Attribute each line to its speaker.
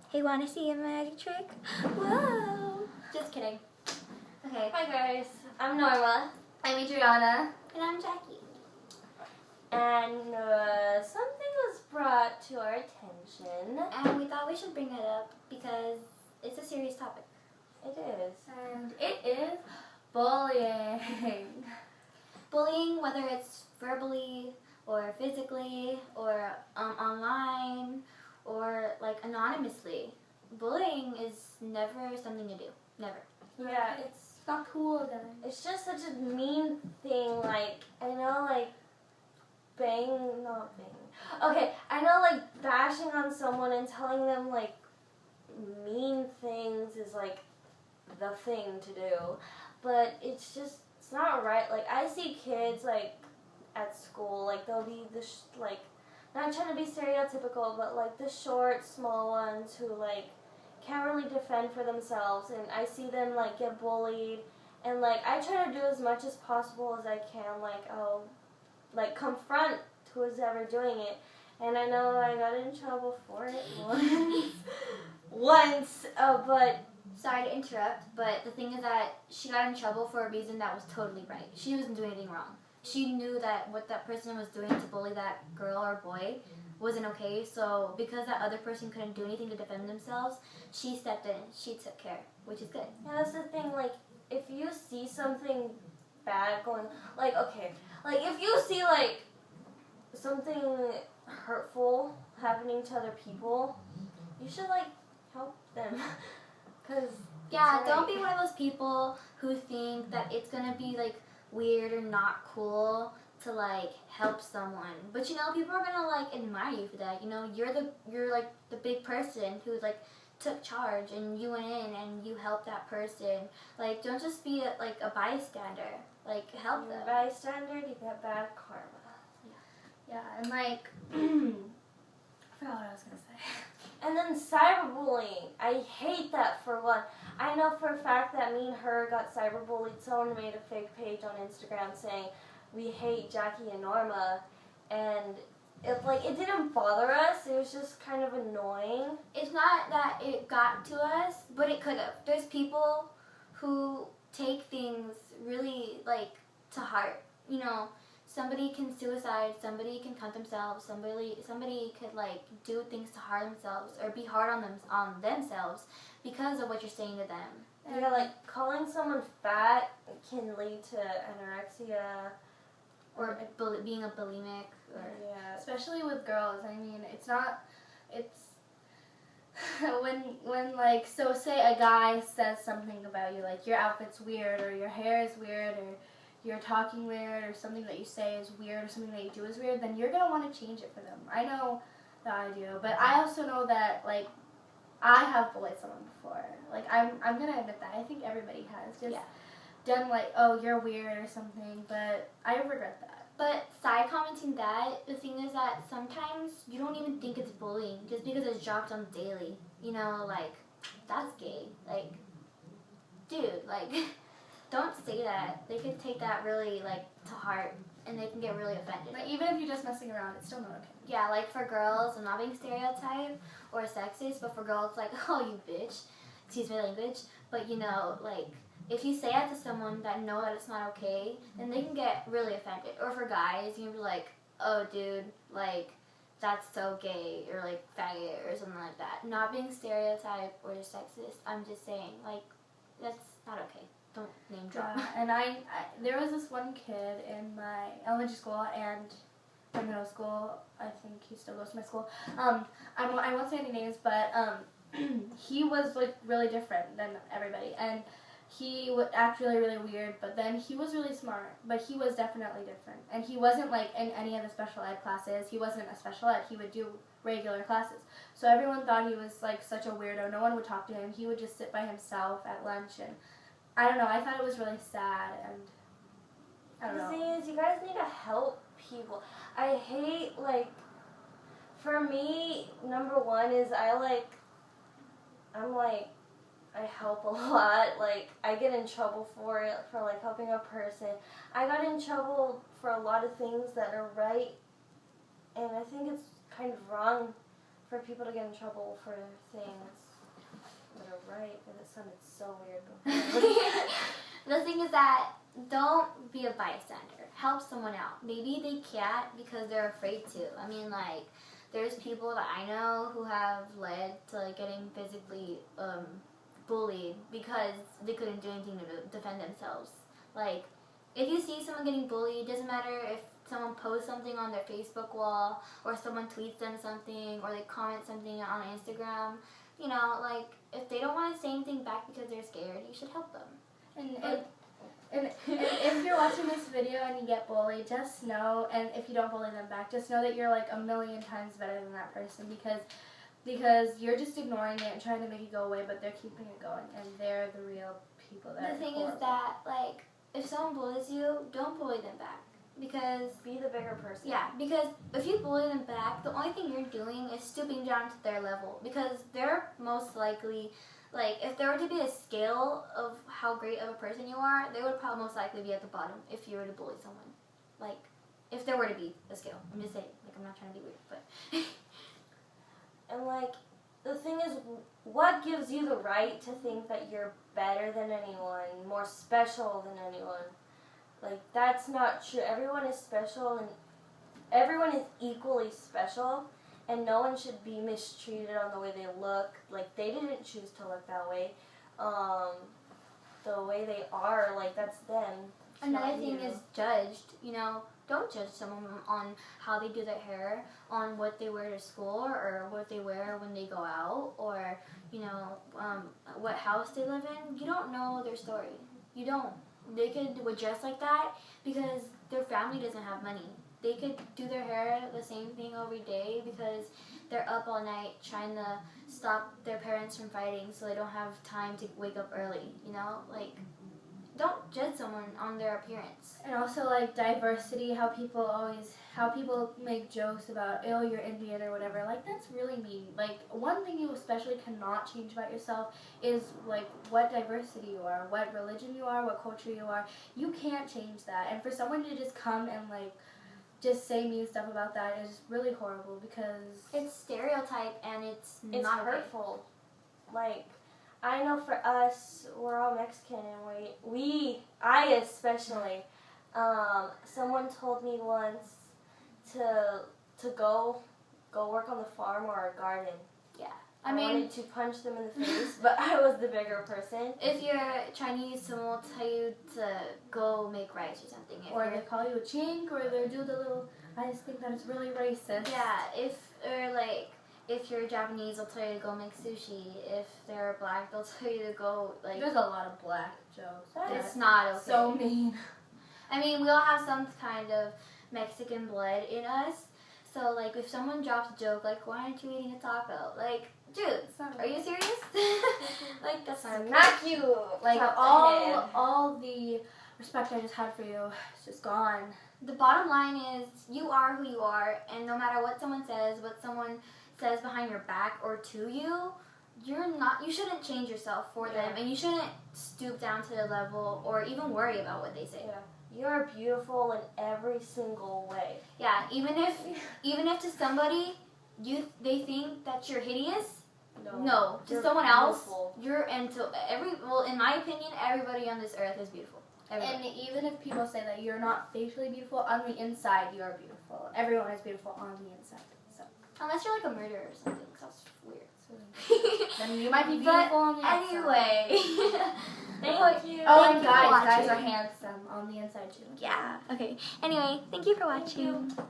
Speaker 1: Hey, wanna see a magic trick? Whoa! Just kidding. Okay.
Speaker 2: Hi guys, I'm Norma.
Speaker 3: I'm Adriana.
Speaker 1: And I'm Jackie.
Speaker 2: And something was brought to our attention.
Speaker 1: And we thought we should bring it up because it's a serious topic.
Speaker 2: It is.
Speaker 3: And it is bullying.
Speaker 1: Bullying, whether it's verbally or physically or online or like anonymously. Bullying is never something to do. Never.
Speaker 2: Yeah, it's
Speaker 3: not cool, guys.
Speaker 2: It's just such a mean thing. Like, I know, like, not bang. Okay, I know, like, bashing on someone and telling them, like, mean things is, like, the thing to do. But it's not right. Like, I see kids, like, at school, like, they'll be not trying to be stereotypical, but, like, the short, small ones who, like, can't really defend for themselves, and I see them, like, get bullied, and, like, I try to do as much as possible as I can, like, I'll, like, confront who's ever doing it, and I know I got in trouble for it once, but...
Speaker 1: Sorry to interrupt, but the thing is that she got in trouble for a reason that was totally right. She wasn't doing anything wrong. She knew that what that person was doing to bully that girl or boy wasn't okay, so because that other person couldn't do anything to defend themselves, she stepped in, she took care, which is good.
Speaker 2: Yeah, that's the thing, like, if you see something bad going, like, okay, like, if you see, like, something hurtful happening to other people, you should, like, help them, because...
Speaker 1: Yeah, don't be one of those people who think that it's gonna be, like, weird or not cool to like help someone, but you know people are gonna like admire you for that. You know you're like the big person who like took charge and you went in and you helped that person. Like don't just be a bystander. Like help them.
Speaker 2: Bystander, you get bad karma.
Speaker 3: Yeah, and like I forgot what I was gonna say.
Speaker 2: And then cyberbullying. I hate that for one. I know for a fact that me and her got cyberbullied. Someone made a fake page on Instagram saying, "We hate Jackie and Norma," and it didn't bother us. It was just kind of annoying.
Speaker 1: It's not that it got to us, but it could have. There's people who take things really like to heart. You know, somebody can suicide, somebody can cut themselves, somebody could like do things to harm themselves or be hard on themselves because of what you're saying to them.
Speaker 2: Yeah, like calling someone fat can lead to anorexia.
Speaker 1: Or being a bulimic. Or
Speaker 2: yeah.
Speaker 3: Especially with girls. I mean, it's when like, so say a guy says something about you, like your outfit's weird or your hair is weird or you're talking weird or something that you say is weird or something that you do is weird, then you're going to want to change it for them. I know that I do, but I also know that like I have bullied someone before. Like I'm going to admit that. I think everybody has just done like, oh, you're weird or something, but I regret that.
Speaker 1: But side commenting that, the thing is that sometimes you don't even think it's bullying just because it's dropped on the daily. You know, like, that's gay. Like, dude, like, don't say that. They can take that really, like, to heart, and they can get really offended.
Speaker 3: Like, even if you're just messing around, it's still not okay.
Speaker 1: Yeah, like, for girls, I'm not being stereotyped or sexist, but for girls, it's like, oh, you bitch. Excuse my language. But, you know, like, if you say that to someone that know that it's not okay, then they can get really offended. Or for guys, you can be like, oh, dude, like, that's so gay, or, like, faggot, or something like that. Not being stereotyped or sexist, I'm just saying, like, that's not okay. Don't name drop.
Speaker 3: Yeah, and I there was this one kid in my elementary school and my middle school. I think he still goes to my school. I won't say any names, but he was like really different than everybody, and he would act really, really weird. But then he was really smart. But he was definitely different, and he wasn't like in any of the special ed classes. He wasn't a special ed. He would do regular classes. So everyone thought he was like such a weirdo. No one would talk to him. He would just sit by himself at lunch and. I don't know, I thought it was really sad, and I don't know.
Speaker 2: The thing is, you guys need to help people. I hate, like, for me, number one is I help a lot. Like, I get in trouble for it, for, like, helping a person. I got in trouble for a lot of things that are right, and I think it's kind of wrong for people to get in trouble for things that are right. And it sounded so weird before.
Speaker 1: The thing is that don't be a bystander. Help someone out. Maybe they can't because they're afraid to. I mean, like, there's people that I know who have led to like getting physically bullied because they couldn't do anything to defend themselves. Like, if you see someone getting bullied, it doesn't matter if someone posts something on their Facebook wall or someone tweets them something or they comment something on Instagram. You know, like, if they don't want to say anything back because they're scared, you should help them.
Speaker 3: And if you're watching this video and you get bullied, just know, and if you don't bully them back, just know that you're like a million times better than that person because you're just ignoring it and trying to make it go away, but they're keeping it going, and they're the real people that
Speaker 1: The thing is that, like, if someone bullies you, don't bully them back. Because
Speaker 2: be the bigger person.
Speaker 1: Yeah, because if you bully them back, the only thing you're doing is stooping down to their level. Because they're most likely, like, if there were to be a scale of how great of a person you are, they would probably most likely be at the bottom if you were to bully someone. Like, if there were to be a scale. I'm just saying, like, I'm not trying to be weird, but...
Speaker 2: And, like, the thing is, what gives you the right to think that you're better than anyone, more special than anyone? Like, that's not true. Everyone is special, and everyone is equally special, and no one should be mistreated on the way they look. Like, they didn't choose to look that way. The way they are, like, that's them. It's
Speaker 1: Another thing
Speaker 2: you.
Speaker 1: is judged. You know, don't judge someone on how they do their hair, on what they wear to school, or what they wear when they go out, or, you know, what house they live in. You don't know their story. You don't. They could dress like that because their family doesn't have money. They could do their hair the same thing every day because they're up all night trying to stop their parents from fighting so they don't have time to wake up early, you know? Like, don't judge someone on their appearance.
Speaker 3: And also, like, diversity, how people make jokes about, oh, you're Indian or whatever. Like, that's really mean. Like, one thing you especially cannot change about yourself is, like, what diversity you are, what religion you are, what culture you are. You can't change that. And for someone to just come and, like, just say mean stuff about that is really horrible because...
Speaker 1: It's stereotype and it's
Speaker 2: It's
Speaker 1: not
Speaker 2: hurtful. Like, I know for us, we're all Mexican, and I especially, someone told me once to go work on the farm or a garden.
Speaker 1: Yeah.
Speaker 2: I wanted to punch them in the face, but I was the bigger person.
Speaker 1: If you're Chinese, someone will tell you to go make rice or something.
Speaker 3: Or they call you a chink, or they do the little... I just think that it's really racist.
Speaker 1: Yeah, if you're Japanese, they'll tell you to go make sushi. If they're black, they'll tell you to go, like...
Speaker 3: There's a lot of black jokes.
Speaker 1: It's not okay.
Speaker 3: So mean.
Speaker 1: I mean, we all have some kind of Mexican blood in us. So, like, if someone drops a joke, like, why aren't you eating a taco? Like, dude, are you serious? Like, that's not okay.
Speaker 2: Not you.
Speaker 3: Like, all the respect I just had for you is just gone.
Speaker 1: The bottom line is, you are who you are, and no matter what someone says behind your back or to you, you shouldn't change yourself for them, and you shouldn't stoop down to their level or even worry about what they say.
Speaker 2: Yeah. You're beautiful in every single way.
Speaker 1: Yeah, even if to somebody they think that you're hideous, no, to someone
Speaker 2: beautiful.
Speaker 1: else, in my opinion, everybody on this earth is beautiful. Everybody.
Speaker 3: And even if people say that you're not facially beautiful, on the inside you are beautiful. Everyone is beautiful on the inside. So.
Speaker 1: Unless you're like a murderer or something, because that's weird.
Speaker 3: Then you might be beautiful on the inside.
Speaker 1: Anyway.
Speaker 2: Thank you.
Speaker 3: Oh, and
Speaker 1: Thank you for
Speaker 3: guys
Speaker 1: watching.
Speaker 3: are handsome on the inside too.
Speaker 1: Yeah. Okay. Anyway, thank you for watching.
Speaker 2: Thank you.